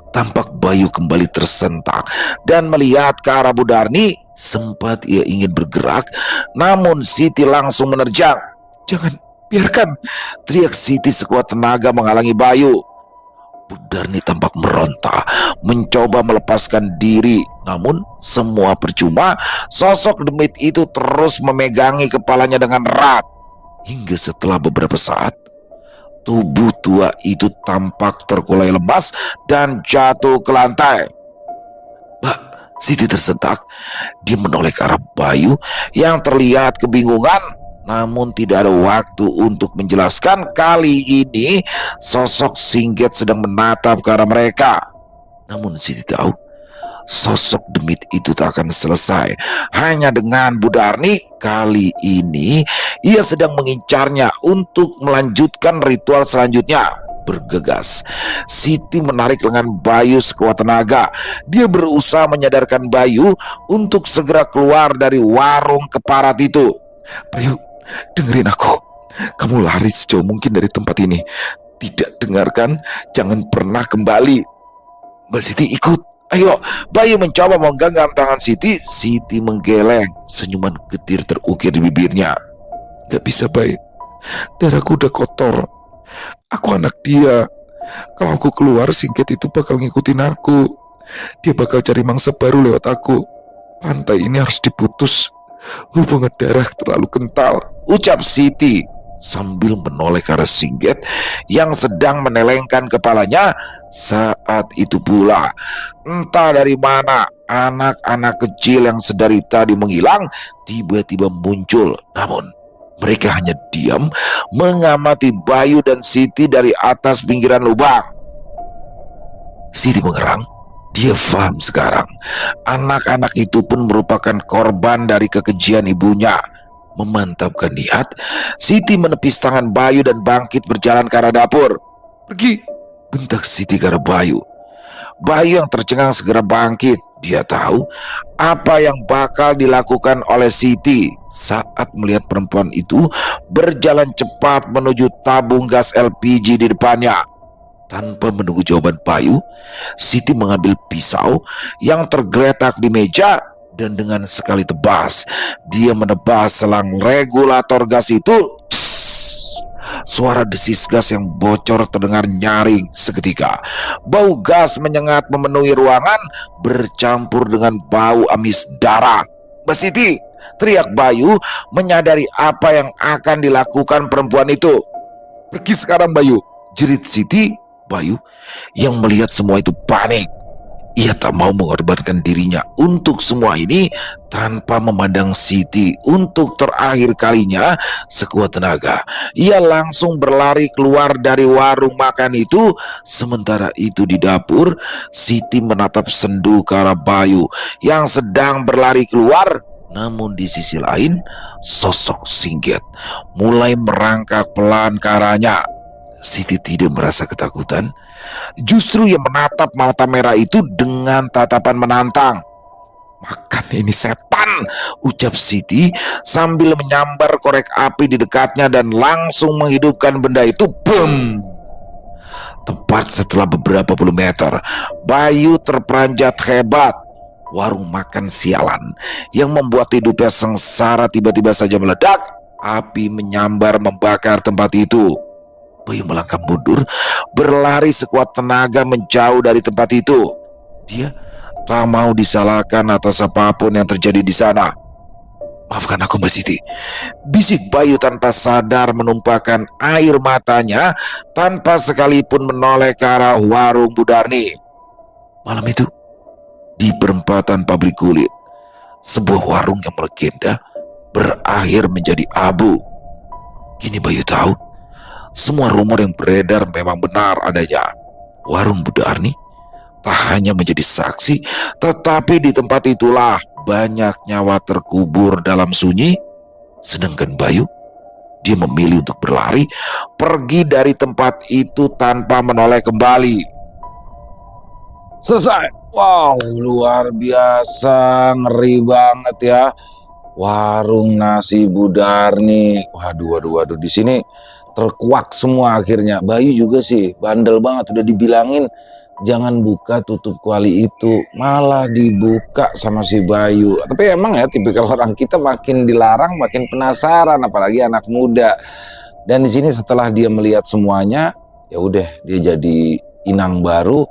tampak Bayu kembali tersentak dan melihat ke arah Budarni. Sempat ia ingin bergerak, namun Siti langsung menerjang. Jangan, biarkan, teriak Siti sekuat tenaga menghalangi Bayu. Budarni tampak meronta, mencoba melepaskan diri, namun semua percuma. Sosok demit itu terus memegangi kepalanya dengan erat. Hingga setelah beberapa saat, tubuh tua itu tampak terkulai lemas dan jatuh ke lantai. Mbak, Siti tersentak. Dia menoleh ke arah Bayu yang terlihat kebingungan. Namun tidak ada waktu untuk menjelaskan. Kali ini sosok Singket sedang menatap ke arah mereka. Namun Siti tahu sosok demit itu tak akan selesai hanya dengan Budarni. Kali ini ia sedang mengincarnya untuk melanjutkan ritual selanjutnya. Bergegas, Siti menarik lengan Bayu sekuat tenaga. Dia berusaha menyadarkan Bayu untuk segera keluar dari warung keparat itu. Bayu, dengerin aku. Kamu lari sejauh mungkin dari tempat ini. Tidak dengarkan, jangan pernah kembali. Mbak Siti ikut. Ayo. Bayu mencoba menggenggam tangan Siti. Siti menggeleng. Senyuman getir terukir di bibirnya. Gak bisa, Bay. Darahku udah kotor. Aku anak dia. Kalau aku keluar, Singket itu bakal ngikutin aku. Dia bakal cari mangsa baru lewat aku. Rantai ini harus diputus. Hubungan darah terlalu kental, ucap Siti sambil menoleh ke arah Singket yang sedang menelengkan kepalanya. Saat itu pula, entah dari mana, anak-anak kecil yang sedari tadi menghilang tiba-tiba muncul. Namun mereka hanya diam mengamati Bayu dan Siti dari atas pinggiran lubang. Siti mengerang. Dia paham sekarang, anak-anak itu pun merupakan korban dari kekejian ibunya. Memantapkan niat, Siti menepis tangan Bayu dan bangkit berjalan ke arah dapur. Pergi, bentak Siti ke arah Bayu. Bayu yang tercengang segera bangkit. Dia tahu apa yang bakal dilakukan oleh Siti saat melihat perempuan itu berjalan cepat menuju tabung gas LPG di depannya. Tanpa menunggu jawaban Bayu, Siti mengambil pisau yang tergeletak di meja dan dengan sekali tebas dia menebas selang regulator gas itu. Psst, suara desis gas yang bocor terdengar nyaring seketika. Bau gas menyengat memenuhi ruangan bercampur dengan bau amis darah. Mbak Siti, teriak Bayu menyadari apa yang akan dilakukan perempuan itu. Pergi sekarang Bayu, jerit Siti. Bayu yang melihat semua itu panik. Ia tak mau mengorbankan dirinya untuk semua ini. Tanpa memandang Siti untuk terakhir kalinya, sekuat tenaga ia langsung berlari keluar dari warung makan itu. Sementara itu di dapur, Siti menatap sendu ke arah Bayu yang sedang berlari keluar. Namun di sisi lain, sosok Singget mulai merangkak pelan ke arahnya. Siti tidak merasa ketakutan, justru ia menatap mata merah itu dengan tatapan menantang. "Makan ini setan," ucap Siti sambil menyambar korek api di dekatnya dan langsung menghidupkan benda itu. Boom! Tepat setelah beberapa puluh meter, Bayu terperanjat hebat. Warung makan sialan yang membuat hidupnya sengsara tiba-tiba saja meledak. Api menyambar membakar tempat itu. Bayu melangkah mundur, berlari sekuat tenaga menjauh dari tempat itu. Dia tak mau disalahkan atas apapun yang terjadi di sana. "Maafkan aku, Mbak Siti," bisik Bayu tanpa sadar, menumpahkan air matanya tanpa sekalipun menoleh ke arah warung Bu Darni. Malam itu, di perempatan pabrik kulit, sebuah warung yang melegenda berakhir menjadi abu. Kini Bayu tahu, semua rumor yang beredar memang benar adanya. Warung Bu Darni tak hanya menjadi saksi, tetapi di tempat itulah banyak nyawa terkubur dalam sunyi. Sedangkan Bayu, dia memilih untuk berlari, pergi dari tempat itu tanpa menoleh kembali. Selesai. Wow, luar biasa, ngeri banget ya. Warung nasi Bu Darni. Waduh, di sini terkuak semua akhirnya. Bayu juga sih, bandel banget, udah dibilangin jangan buka tutup kuali itu, malah dibuka sama si Bayu. Tapi emang ya tipikal orang kita, makin dilarang makin penasaran, apalagi anak muda. Dan di sini setelah dia melihat semuanya, ya udah dia jadi inang baru.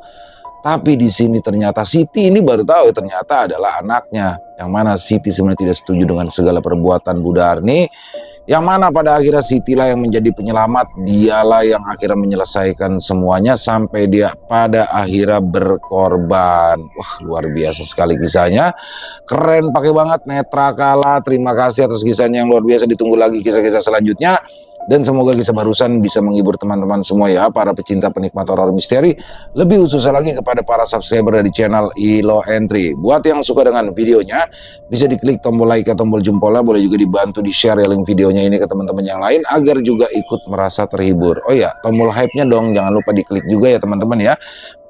Tapi di sini ternyata Siti ini baru tahu ternyata adalah anaknya. Yang mana Siti sebenarnya tidak setuju dengan segala perbuatan Bu Darni. Yang mana pada akhirnya Siti lah yang menjadi penyelamat. Dialah yang akhirnya menyelesaikan semuanya sampai dia pada akhirnya berkorban. Wah, luar biasa sekali kisahnya. Keren, pakai banget Netra Kala. Terima kasih atas kisahnya yang luar biasa. Ditunggu lagi kisah-kisah selanjutnya. Dan semoga kisah barusan bisa menghibur teman-teman semua ya, para pecinta penikmat horor misteri. Lebih khususnya lagi kepada para subscriber dari channel Ilo Entry. Buat yang suka dengan videonya, bisa diklik tombol like atau tombol jempolnya. Boleh juga dibantu di-share link videonya ini ke teman-teman yang lain, agar juga ikut merasa terhibur. Oh ya, tombol hype-nya dong, jangan lupa diklik juga ya teman-teman ya,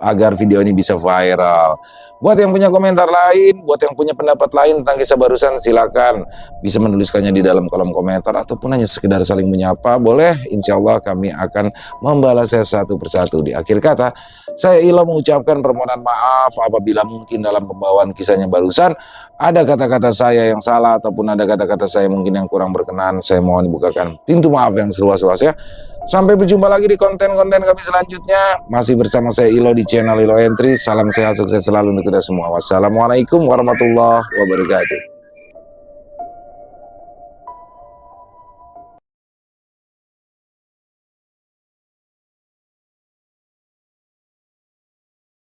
agar video ini bisa viral. Buat yang punya komentar lain, buat yang punya pendapat lain tentang kisah barusan, silakan bisa menuliskannya di dalam kolom komentar, ataupun hanya sekedar saling menyapa, boleh. Insya Allah kami akan membalasnya satu persatu. Di akhir kata, saya Ilo mengucapkan permohonan maaf apabila mungkin dalam pembawaan kisahnya barusan ada kata-kata saya yang salah, ataupun ada kata-kata saya mungkin yang kurang berkenan. Saya mohon dibukakan pintu maaf yang seluas-luasnya. Sampai berjumpa lagi di konten-konten kami selanjutnya. Masih bersama saya Ilo di channel Ilo Entry. Salam sehat, sukses selalu untuk kita semua. Wassalamualaikum warahmatullahi wabarakatuh.